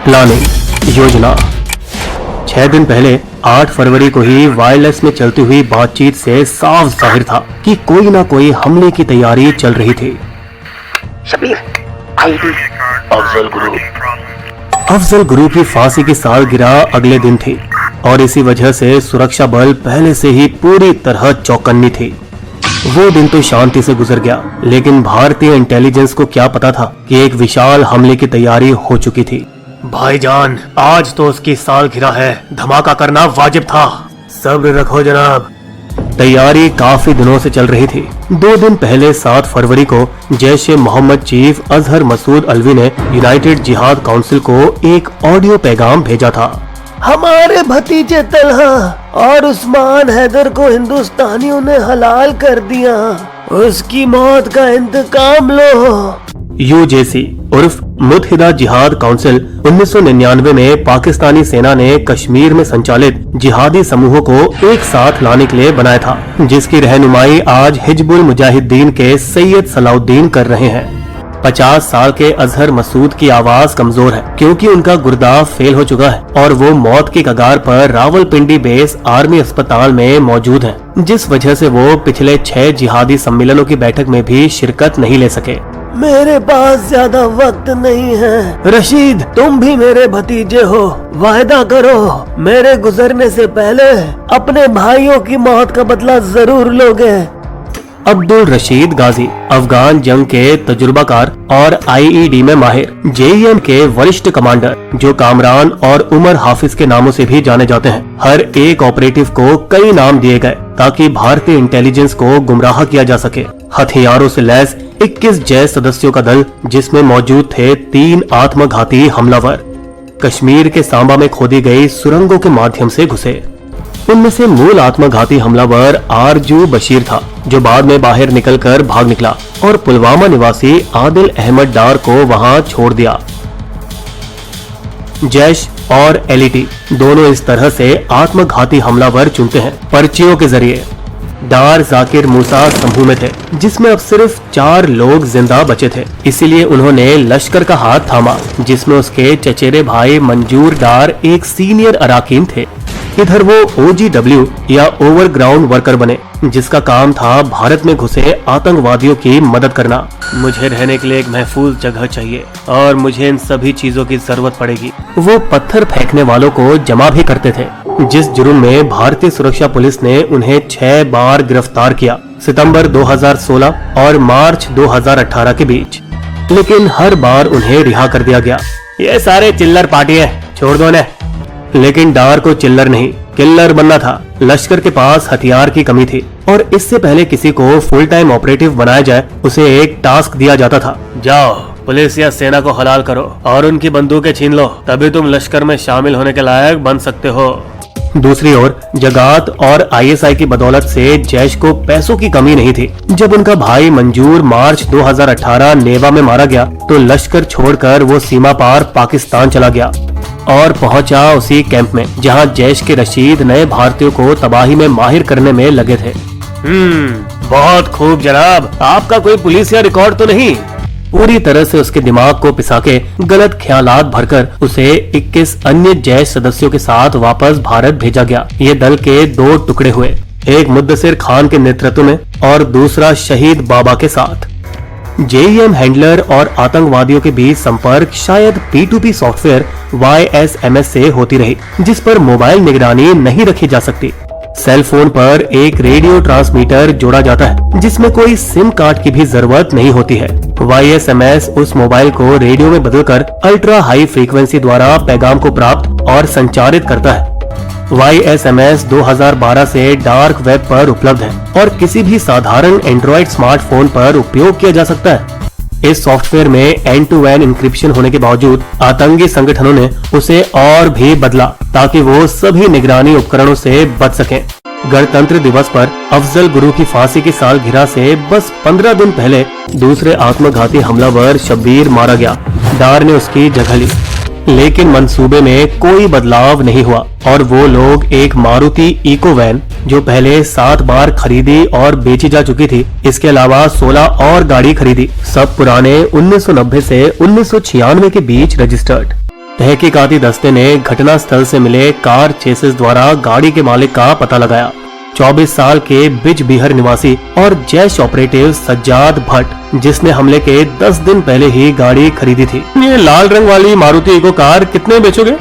Planning योजना। 6 दिन पहले 8 फरवरी को ही वायरलेस में चलती हुई बातचीत से साफ जाहिर था कि कोई ना कोई हमले की तैयारी चल रही थी। शबीर, आईडी अफजल गुरु की फांसी की सालगिरह अगले दिन थी और इसी वजह से सुरक्षा बल पहले से ही पूरी तरह चौकन्नी थी। वो दिन तो शांति से गुजर गया, लेकिन भारतीय इंटेलिजेंस को क्या पता था कि एक विशाल हमले की तैयारी हो चुकी थी। भाईजान, आज तो उसकी सालगिरह है, धमाका करना वाजिब था। सब्र रखो जनाब। तैयारी काफी दिनों से चल रही थी। 2 दिन पहले 7 फरवरी को जैश-ए-मोहम्मद चीफ अजहर मसूद अल्वी ने यूनाइटेड जिहाद काउंसिल को एक ऑडियो पैगाम भेजा था। हमारे भतीजे तलहा और उस्मान हैदर को हिंदुस्तानियों ने हलाल कर दिया, उसकी मौत का इंतकाम लो। यूजेसी उर्फ मुत्तहिदा जिहाद काउंसिल 1999 में पाकिस्तानी सेना ने कश्मीर में संचालित जिहादी समूहों को एक साथ लाने के लिए बनाया था, जिसकी रहनुमाई आज हिजबुल मुजाहिदीन के सैयद सलाउद्दीन कर रहे हैं। 50 साल के अजहर मसूद की आवाज कमजोर है क्योंकि उनका गुर्दा फेल हो चुका है और वो मौत की कगार पर रावलपिंडी बेस आर्मी अस्पताल में मौजूद हैं, जिस वजह से वो पिछले 6 जिहादी सम्मेलनों की बैठक में भी शिरकत नहीं ले सके। मेरे पास ज्यादा वक्त नहीं है। रशीद, तुम भी मेरे भतीजे हो, वायदा करो मेरे गुजरने से पहले अपने भाइयों की मौत का बदला जरूर लोगे। अब्दुल रशीद गाजी अफगान जंग के तजुर्बाकार और आईईडी में माहिर जेईएम के वरिष्ठ कमांडर, जो कामरान और उमर हाफिज के नामों से भी जाने जाते हैं। हर एक ऑपरेटिव को कई नाम दिए गए ताकि भारतीय इंटेलिजेंस को गुमराह किया जा सके। हथियारों से लैस 21 जैश सदस्यों का दल, जिसमें मौजूद थे 3 आत्मघाती हमलावर, कश्मीर के सांबा में खोदी गई सुरंगों के माध्यम से घुसे। उनमें से मूल आत्मघाती हमलावर आरजू बशीर था, जो बाद में बाहर निकलकर भाग निकला और पुलवामा निवासी आदिल अहमद डार को वहां छोड़ दिया। जैश और एलईटी दोनों इस तरह से आत्मघाती हमलावर चुनते हैं पर्चियों के जरिए। डार जाकिर मूसा समूह में थे, जिसमें अब सिर्फ 4 लोग जिंदा बचे थे, इसीलिए उन्होंने लश्कर का हाथ थामा, जिसमें उसके चचेरे भाई मंजूर डार एक सीनियर अराकीन थे। इधर वो OGW या ओवरग्राउंड वर्कर बने, जिसका काम था भारत में घुसे आतंकवादियों की मदद करना। मुझे रहने के लिए एक महफूज जगह चाहिए और मुझे इन सभी चीजों की जरूरत पड़ेगी। वो पत्थर फेंकने वालों को जमा भी करते थे, जिस जुर्म में भारतीय सुरक्षा पुलिस ने उन्हें 6 बार गिरफ्तार किया, सितंबर 2016 और मार्च 2018 के बीच। लेकिन हर बार उन्हें रिहा कर दिया गया। ये सारे चिल्लर पार्टी है, छोड़ दो इन्हें। लेकिन डार को चिल्लर नहीं, किल्लर बनना था। लश्कर के पास हथियार की कमी थी और इससे पहले किसी को फुल टाइम ऑपरेटिव बनाया जाए, उसे एक टास्क दिया जाता था, जाओ पुलिस या सेना को हलाल करो और उनकी बंदूकें छीन लो, तभी तुम लश्कर में शामिल होने के लायक बन सकते हो। दूसरी ओर जगात और ISI की बदौलत से जैश को पैसों की कमी नहीं थी। जब उनका भाई मंजूर मार्च 2018 नेवा में मारा गया तो लश्कर छोड़कर वो सीमा पार पाकिस्तान चला गया और पहुंचा उसी कैंप में जहां जैश के रशीद नए भारतीयों को तबाही में माहिर करने में लगे थे। बहुत खूब जनाब, आपका कोई पुलिस या रिकॉर्ड तो नहीं? पूरी तरह से उसके दिमाग को पिसा के गलत ख्यालात भरकर उसे 21 अन्य जैश सदस्यों के साथ वापस भारत भेजा गया। ये दल के 2 टुकड़े हुए, एक मुद्दसिर खान के नेतृत्व में और दूसरा शहीद बाबा के साथ। जेईएम हैंडलर और आतंकवादियों के बीच संपर्क शायद P2P सॉफ्टवेयर YSMS से होती रही, जिस पर मोबाइल निगरानी नहीं रखी जा सकती। सेल फोन पर एक रेडियो ट्रांसमीटर जोड़ा जाता है, जिसमें कोई सिम कार्ड की भी जरूरत नहीं होती है। YSMS उस मोबाइल को रेडियो में बदलकर अल्ट्रा हाई फ्रीक्वेंसी द्वारा पैगाम को प्राप्त और संचारित करता है। YSMS 2012 से डार्क वेब पर उपलब्ध है और किसी भी साधारण एंड्रॉइड स्मार्टफोन पर उपयोग किया जा सकता है। इस सॉफ्टवेयर में एंड टू एंड इंक्रिप्शन होने के बावजूद आतंकी संगठनों ने उसे और भी बदला ताकि वो सभी निगरानी उपकरणों से बच सकें। गणतंत्र दिवस पर अफजल गुरु की फांसी की सालगिरह से बस 15 दिन पहले दूसरे आत्मघाती हमलावर शब्बीर मारा गया। डार ने उसकी जगह ली, लेकिन मंसूबे में कोई बदलाव नहीं हुआ और वो लोग एक मारुति इको वैन, जो पहले 7 बार खरीदी और बेची जा चुकी थी, इसके अलावा 16 और गाड़ी खरीदी, सब पुराने 1990 से 1996 के बीच रजिस्टर्ड। तहकीकाती दस्ते ने घटना स्थल से मिले कार चेसिस द्वारा गाड़ी के मालिक का पता लगाया। 24 साल के बिजबिहर निवासी और जैश ऑपरेटिव सज्जाद भट्ट, जिसने हमले के 10 दिन पहले ही गाड़ी खरीदी थी। ये लाल रंग वाली मारुति इको कार कितने बेचोगे?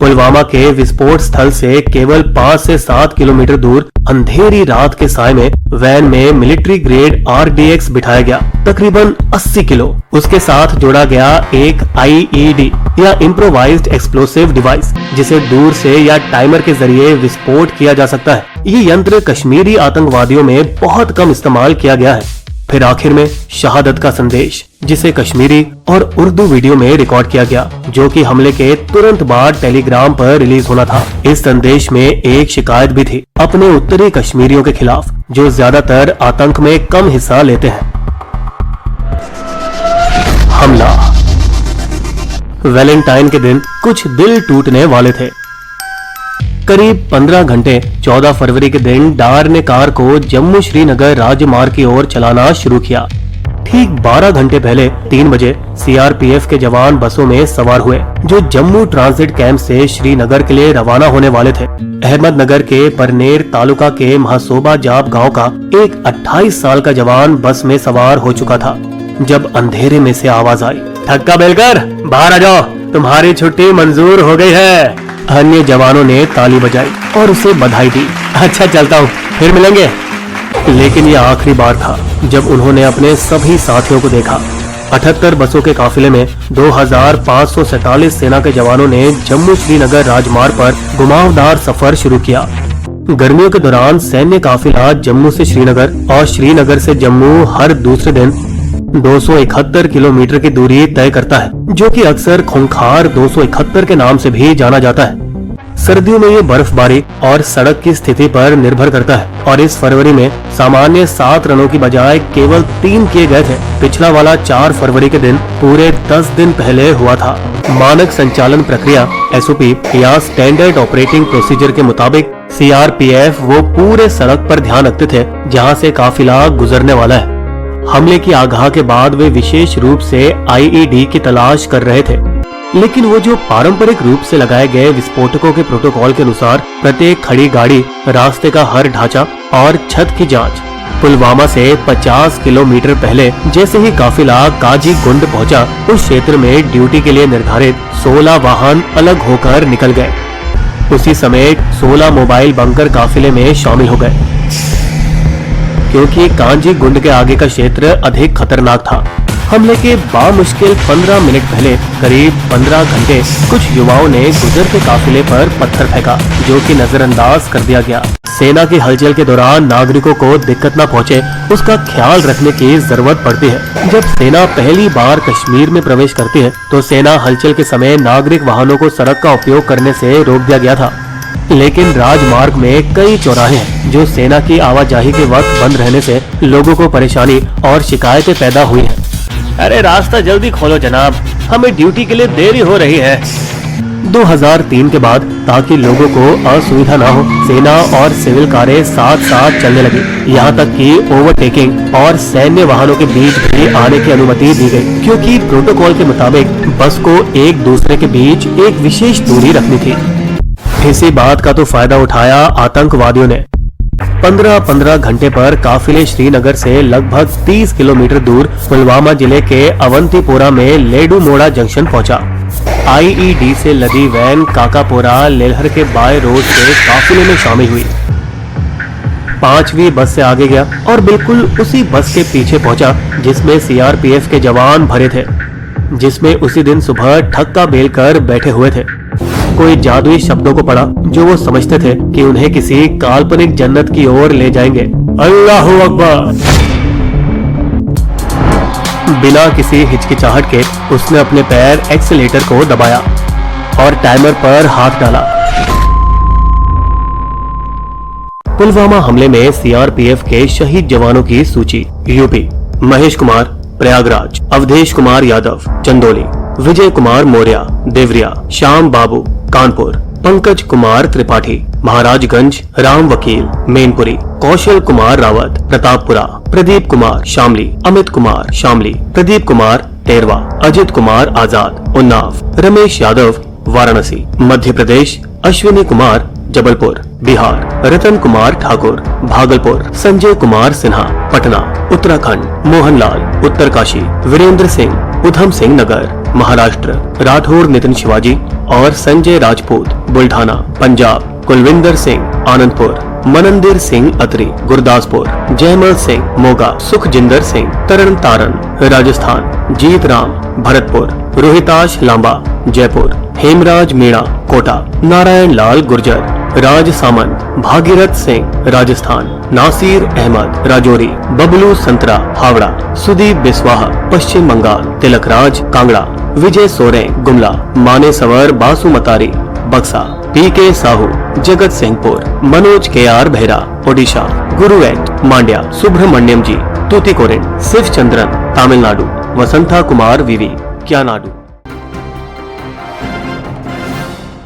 पुलवामा के विस्फोट स्थल से केवल 5 से 7 किलोमीटर दूर अंधेरी रात के साय में वैन में मिलिट्री ग्रेड RDX बिठाया गया, तकरीबन 80 किलो। उसके साथ जोड़ा गया एक IED या इम्प्रोवाइज्ड एक्सप्लोसिव डिवाइस, जिसे दूर से या टाइमर के जरिए विस्फोट किया जा सकता है। ये यंत्र कश्मीरी आतंकवादियों में बहुत कम इस्तेमाल किया गया है। फिर आखिर में शहादत का संदेश, जिसे कश्मीरी और उर्दू वीडियो में रिकॉर्ड किया गया, जो कि हमले के तुरंत बाद टेलीग्राम पर रिलीज होना था। इस संदेश में एक शिकायत भी थी अपने उत्तरी कश्मीरियों के खिलाफ, जो ज्यादातर आतंक में कम हिस्सा लेते हैं। हमला। वैलेंटाइन के दिन कुछ दिल टूटने वाले थे। करीब 15 घंटे 14 फरवरी के दिन डार ने कार को जम्मू श्रीनगर राजमार्ग की ओर चलाना शुरू किया। ठीक 12 घंटे पहले 3 बजे CRPF के जवान बसों में सवार हुए, जो जम्मू ट्रांजिट कैंप से श्रीनगर के लिए रवाना होने वाले थे। अहमदनगर के परनेर तालुका के महसोबा जाब गांव का एक 28 साल का जवान बस में सवार हो चुका था, जब अंधेरे में से आवाज आई, ठक्का बेलकर बाहर आ जाओ, तुम्हारी छुट्टी मंजूर हो गई है। अन्य जवानों ने ताली बजाई और उसे बधाई दी। अच्छा चलता हूँ, फिर मिलेंगे। लेकिन यह आखिरी बार था जब उन्होंने अपने सभी साथियों को देखा। 78 बसों के काफिले में 2547 सेना के जवानों ने जम्मू श्रीनगर राजमार्ग पर घुमावदार सफर शुरू किया। गर्मियों के दौरान सैन्य काफिला जम्मू से श्रीनगर और श्रीनगर से जम्मू हर दूसरे दिन 271 किलोमीटर की दूरी तय करता है, जो कि अक्सर खूंखार 271 के नाम से भी जाना जाता है। सर्दियों में ये बर्फबारी और सड़क की स्थिति पर निर्भर करता है, और इस फरवरी में सामान्य 7 रनों की बजाय केवल 3 किए गए थे। पिछला वाला 4 फरवरी के दिन पूरे 10 दिन पहले हुआ था। मानक संचालन प्रक्रिया SOP या स्टैंडर्ड ऑपरेटिंग प्रोसीजर के मुताबिक CRPF वो पूरे सड़क पर ध्यान रखते थे जहाँ से काफिला गुजरने वाला है। हमले की आगाह के बाद वे विशेष रूप से IED की तलाश कर रहे थे, लेकिन वो जो पारंपरिक रूप से लगाए गए विस्फोटकों के प्रोटोकॉल के अनुसार प्रत्येक खड़ी गाड़ी, रास्ते का हर ढांचा और छत की जांच। पुलवामा से 50 किलोमीटर पहले जैसे ही काफिला काजी गुंड पहुंचा, उस क्षेत्र में ड्यूटी के लिए निर्धारित 16 वाहन अलग होकर निकल गए। उसी समय 16 मोबाइल बंकर काफिले में शामिल हो गए, क्योंकि कांजी गुंड के आगे का क्षेत्र अधिक खतरनाक था। हमले के बामुश्किल 15 मिनट पहले करीब 15 घंटे कुछ युवाओं ने गुजरते काफिले पर पत्थर फेंका, जो कि नजरअंदाज कर दिया गया। सेना की हलचल के दौरान नागरिकों को दिक्कत न पहुंचे, उसका ख्याल रखने की जरूरत पड़ती है। जब सेना पहली बार कश्मीर में प्रवेश करती है, तो सेना हलचल के समय नागरिक वाहनों को सड़क का उपयोग करने से रोक दिया गया था। लेकिन राजमार्ग में कई चौराहे हैं जो सेना की आवाजाही के वक्त बंद रहने से लोगों को परेशानी और शिकायतें पैदा हुई हैं। अरे रास्ता जल्दी खोलो जनाब, हमें ड्यूटी के लिए देरी हो रही है। 2003 के बाद ताकि लोगों को असुविधा न हो, सेना और सिविल कारें साथ साथ चलने लगी। यहाँ तक कि ओवरटेकिंग और सैन्य वाहनों के बीच भी आने की अनुमति दी गई, क्योंकि प्रोटोकॉल के मुताबिक बस को एक दूसरे के बीच एक विशेष दूरी रखनी थी। इसी बात का तो फायदा उठाया आतंकवादियों ने। 15-15 घंटे पर काफिले श्रीनगर से लगभग 30 किलोमीटर दूर पुलवामा जिले के अवंतीपोरा में लेडू मोड़ा जंक्शन पहुंचा। IED से लदी वैन काकापोरा लेलहर के बाय रोड से काफिले में शामिल हुई। 5वीं बस से आगे गया और बिल्कुल उसी बस के पीछे पहुंचा जिसमें CRPF के जवान भरे थे, जिसमें उसी दिन सुबह ठक्का बेल कर बैठे हुए थे। कोई जादुई शब्दों को पढ़ा जो वो समझते थे कि उन्हें किसी काल्पनिक जन्नत की ओर ले जाएंगे। अल्लाहू अकबर। बिना किसी हिचकिचाहट के उसने अपने पैर एक्सीलेटर को दबाया और टाइमर पर हाथ डाला। पुलवामा हमले में CRPF के शहीद जवानों की सूची। यूपी, महेश कुमार प्रयागराज, अवधेश कुमार यादव चंदौली, विजय कुमार मौर्य देवरिया, श्याम बाबू कानपुर, पंकज कुमार त्रिपाठी महाराजगंज, राम वकील मैनपुरी, कौशल कुमार रावत प्रतापपुरा, प्रदीप कुमार शामली, अमित कुमार शामली, प्रदीप कुमार टेरवा, अजित कुमार आजाद उन्नाव, रमेश यादव वाराणसी, मध्य प्रदेश अश्विनी कुमार जबलपुर, बिहार रतन कुमार ठाकुर भागलपुर, संजय कुमार सिन्हा पटना, उत्तराखंड मोहनलाल उत्तरकाशी, वीरेंद्र सिंह उधम सिंह नगर, महाराष्ट्र राठौर नितिन शिवाजी और संजय राजपूत बुल्ढाना, पंजाब कुलविंदर सिंह आनंदपुर, मनंदिर सिंह अत्री गुरदासपुर, जयमल सिंह मोगा, सुखजिंदर सिंह तरन तारन राजस्थान, जीत राम भरतपुर, रोहिताश लांबा जयपुर, हेमराज मीणा कोटा, नारायण लाल गुर्जर राज सामंत, भागीरथ सिंह राजस्थान, नासिर अहमद राजौरी, बबलू संतरा हावड़ा, सुदीप बिस्वाहा पश्चिम बंगाल, तिलकराज कांगड़ा, विजय सोरे गुमला, मानेसवर बासुमतारी बक्सा, पीके साहू जगत सिंहपुर, मनोज KR बेहरा ओडिशा, गुरुएट मांड्या, सुब्रमण्यम जी तूतीकोरिन, शिव चंद्रन तमिलनाडु, वसंता कुमार विवी क्यानाडु।